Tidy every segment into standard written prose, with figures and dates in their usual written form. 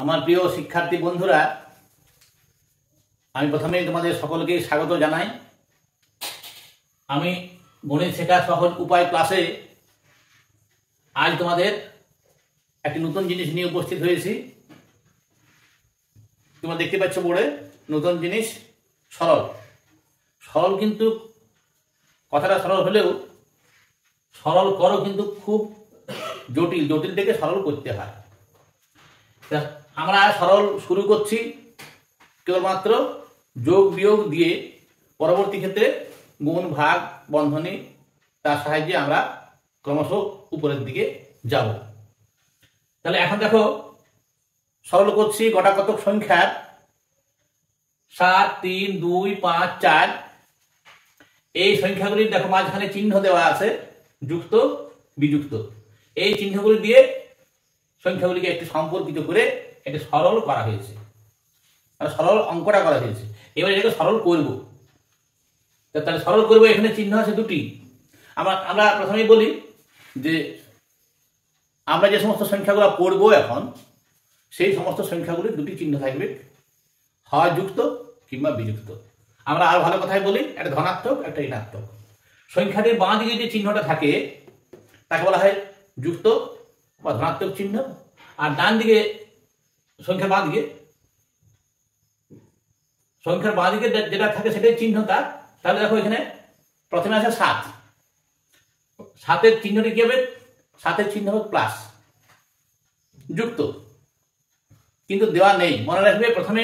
আমার প্রিয় শিক্ষার্থী বন্ধুরা, আমি প্রথমেই তোমাদের সকলকে স্বাগত জানাই। আমি গণিত শেখা সহজ উপায় ক্লাসে আজ তোমাদের একটি নতুন জিনিস নিয়ে উপস্থিত হয়েছি। তোমরা দেখতে পাচ্ছ বোর্ডে নতুন জিনিস সরল। সরল কিন্তু কথাটা সরল হলেও সরল করো কিন্তু খুব জটিল, জটিল থেকে সরল করতে হয়। আমরা সরল শুরু করছি কেবলমাত্র যোগ বিয়োগ দিয়ে, পরবর্তী ক্ষেত্রে গুণ ভাগ বন্ধনী তার সাহায্যে আমরা ক্রমশ উপরের দিকে যাব। তাহলে এখন দেখো সরল করছি গোটাকতক সংখ্যার 7, 3, 2, 5, 4 এই সংখ্যাগুলির দেখো মাঝখানে চিহ্ন দেওয়া আছে, যুক্ত বিযুক্ত। এই চিহ্নগুলি দিয়ে সংখ্যাগুলিকে একটি সম্পর্কিত করে একটি সরল করা হয়েছে, সরল অঙ্কটা করা হয়েছে। এবার এটাকে সরল করব। তাহলে সরল করব, এখানে চিহ্ন আছে দুটি। আমরা প্রথমেই বলি যে আমরা যে সমস্ত সংখ্যাগুলো পড়ব এখন, সেই সমস্ত সংখ্যাগুলি দুটি চিহ্ন থাকবে, হয় যুক্ত কিংবা বিযুক্ত। আমরা আর ভালো কথাই বলি, একটা ধনাত্মক একটা ঋণাত্মক। সংখ্যাটির বাঁ দিকে যে চিহ্নটা থাকে তাকে বলা হয় যুক্ত বা ধনাত্মক চিহ্ন, আর ডান দিকে সংখ্যার বাঁ দিকে যেটা থাকে সেটাই চিহ্ন তার। তাহলে দেখো এখানে প্রথমে আছে 7, 7-এর চিহ্নটি কি হবে? 7-এর চিহ্ন হবে প্লাস, যুক্ত, কিন্তু দেওয়া নেই। মনে রাখবে, প্রথমে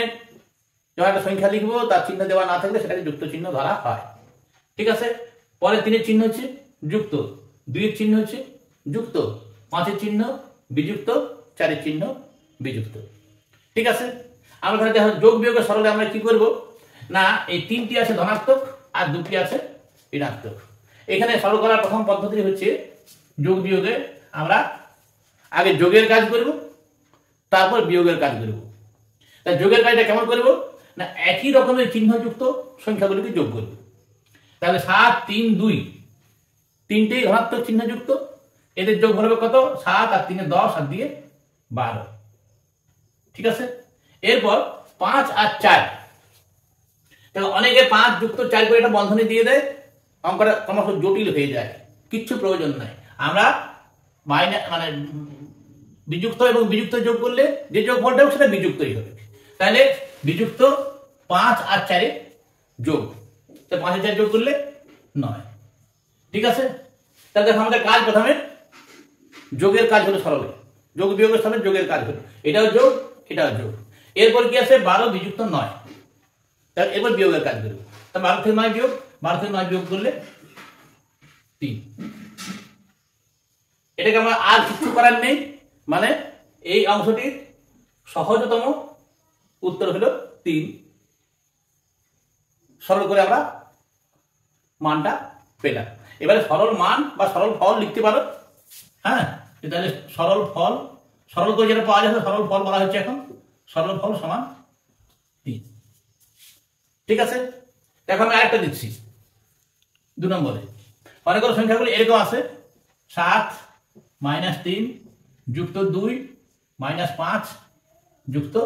যখন একটা সংখ্যা লিখবো তার চিহ্ন দেওয়া না থাকলে সেটাকে যুক্ত চিহ্ন ধরা হয়। ঠিক আছে। পরে 3-এর চিহ্ন হচ্ছে যুক্ত, 2-এর চিহ্ন হচ্ছে যুক্ত, 5-এর চিহ্ন বিযুক্ত, 4-এর চিহ্ন বিযুক্ত। ঠিক আছে। আমরা তাহলে দেখো যোগ বিয়োগের সরলে আমরা কি করব না, এই 3টি আছে ধনাত্মক আর 2টি আছে ঋণাত্মক। এখানে সরল করার প্রথম পদ্ধতি হচ্ছে যোগ বিয়োগে আমরা আগে যোগের কাজ করব, তারপর বিয়োগের কাজ করব। তাই যোগের কাজটা কেমন করব না, একই রকমের চিহ্নযুক্ত সংখ্যাগুলিকে যোগ করব। তাহলে 7, 3, 2 তিনটেই ধনাত্মক চিহ্নযুক্ত, এদের যোগ হবে কত? 7 আর 3 10 আর দিয়ে 12। ঠিক আছে। এরপর 5 আর 4, দেখো অনেকে 5 যুক্ত 4 করে একটা বন্ধনী দিয়ে দেয়, অঙ্কটা ক্রমশ জটিল হয়ে যায়। কিচ্ছু প্রয়োজন নাই। আমরা মানে বিযুক্ত এবং বিযুক্ত যোগ করলে যে যোগফলটা হবে সেটা বিযুক্তই হবে। তাহলে বিযুক্ত 5 আর 4 যোগ, তো 5 আর 4 যোগ করলে 9। ঠিক আছে। তাহলে দেখো আমাদের কাজ প্রথমে যোগের কাজ হলো সরলে, যোগ বিয়োগের সরলে যোগের কাজ হলো, এটাও যোগ এটাও যোগ। এরপর কি আছে? 12 বিযুক্ত 9। তাহলে এরপর বিয়োগের কাজ করবো। তা 12 থেকে 9 বিয়োগ, 12 থেকে 9 বিয়োগ করলে 3। এটাকে আমরা আর কিছু করার নেই, মানে এই অংশটির সহজতম উত্তর হলো 3। সরল করে আমরা মানটা পেলাম। এবারে সরল মান বা সরল ফল লিখতে পারো। হ্যাঁ, তাহলে সরল ফল, সরল করে যেটা পাওয়া যাবে সরল ফল বলা হচ্ছে এখন। সরল ফল সমান 3। ঠিক আছে। দেখো আমি আরেকটা দিচ্ছি 2 নম্বরে। অনেকগুলো সংখ্যাগুলি এরকম আছে, 7 - 3 যুক্ত 2 -5 যুক্ত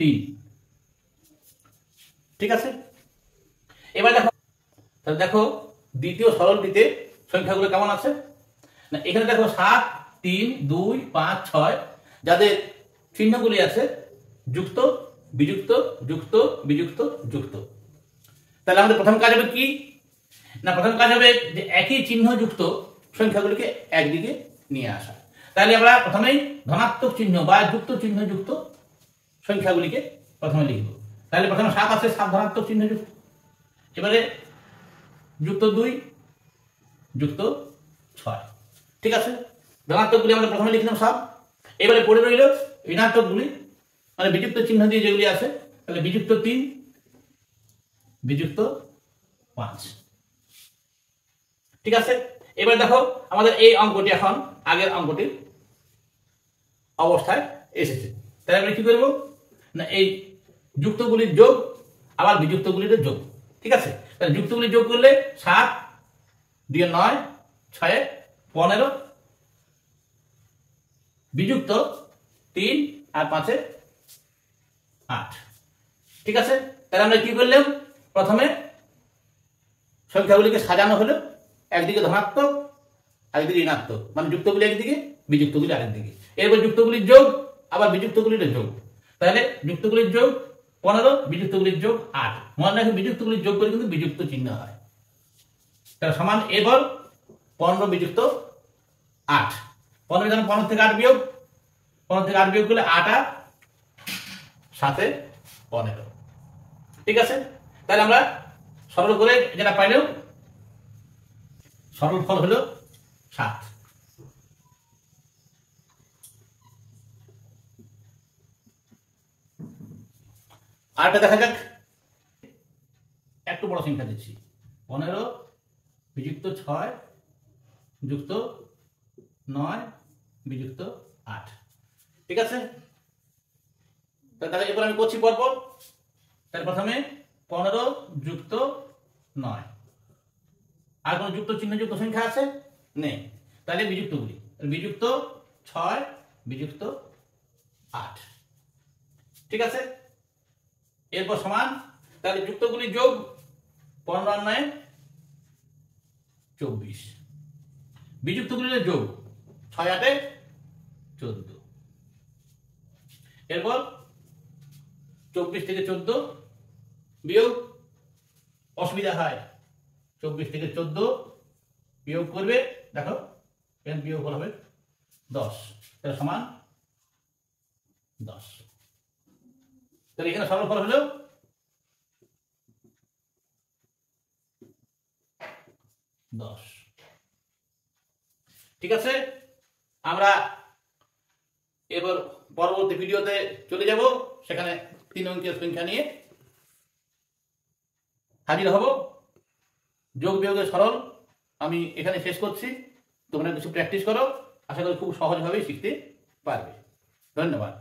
3। ঠিক আছে। এবার দেখো, তাহলে দেখো দ্বিতীয় সরলটিতে সংখ্যাগুলো কেমন আছে না, এখানে দেখো 7, 3, 2, 5, 6 যাদের চিহ্নগুলি আছে যুক্ত বিযুক্ত যুক্ত বিযুক্ত যুক্ত। তাহলে আমাদের প্রথম কাজ হবে কি না, প্রথম কাজ হবে যে একই চিহ্ন যুক্ত সংখ্যাগুলিকে একদিকে নিয়ে আসা। তাহলে আমরা প্রথমেই ধনাত্মক চিহ্ন বা যুক্ত চিহ্ন যুক্ত সংখ্যাগুলিকে প্রথমে লিখব। তাহলে প্রথমে 7 আছে, 7 ধনাত্মক চিহ্ন যুক্ত। এবারে যুক্ত 2 যুক্ত 6। ঠিক আছে। ধনাত্মকগুলি আমরা প্রথমে লিখলাম সব। এবারে পড়ে রইল ঋণাত্মকগুলি, মানে বিযুক্ত চিহ্ন দিয়ে যেগুলি আছে। তাহলে বিযুক্ত 3 বিযুক্ত 5। ঠিক আছে। এবার দেখো আমাদের এই অঙ্কটি এখন আগের অঙ্কটির অবস্থায় এসেছে। তাহলে আমরা কি করব না, এই যুক্তগুলির যোগ আবার বিযুক্তগুলির যোগ। ঠিক আছে। তাহলে যুক্তগুলি যোগ করলে 7 দিয়ে 9, 6 15 বিযুক্ত 3 আর 5 8। ঠিক আছে, তাহলে আমরা কি করলাম, প্রথমে সংখ্যাগুলিকে সাজানো হলো, একদিকে ধনাত্মক একদিকে ঋণাত্মক, মানে যুক্তগুলি একদিকে বিযুক্তগুলি আরেকদিকে। এরপর যুক্তগুলির যোগ আবার বিযুক্তগুলির যোগ, তাহলে যুক্তগুলির যোগ 15, বিযুক্তগুলির যোগ 8। মনে রাখবেন বিযুক্তগুলির যোগ করে কিন্তু বিযুক্ত চিহ্ন হয়, তাহলে সমান এবার 15 বিযুক্ত 8। 15 যেমন 15 থেকে 8 বিয়োগ, 15 থেকে 8 বিয়োগ করলে 8 আর 7 15। ঠিক আছে, তাহলে আমরা সরল করে যেটা পাইলাম, সরল ফল হলো 7। আরেকটা দেখা যাক, একটু বড় সংখ্যা দিচ্ছি, 15 বিযুক্ত 6 যুক্ত 9 বিযুক্ত 8। ঠিক আছে, তাহলে এরপর আমি করছি পরপর। তাহলে প্রথমে 15 যুক্ত 9, আর কোন যুক্ত চিহ্ন যুক্ত সংখ্যা আছে? নেই, তাহলে বিযুক্তগুলি, বিযুক্ত 6 বিযুক্ত 8। ঠিক আছে, এরপর সমান, তাহলে যুক্তগুলি যোগ 15 আর 9 24, বিযুক্তগুলির যোগ 6 8 14। এরপর 24 থেকে 14 বিয়োগ, অসুবিধা হয়, 24 থেকে 14 বিয়োগ করবে, দেখো এখানে বিয়োগ হবে 10, তাহলে সমান 10। তাহলে এখানে সরলফল হলো 10। ঠিক আছে, আমরা এবার পরবর্তী ভিডিওতে চলে যাব, সেখানে 3 অঙ্কের সংখ্যা নিয়ে হাজির হব। যোগ বিয়োগের সরল আমি এখানে শেষ করছি, তোমরা কিছু প্র্যাকটিস করো, আশা করি খুব সহজভাবেই শিখতে পারবে। ধন্যবাদ।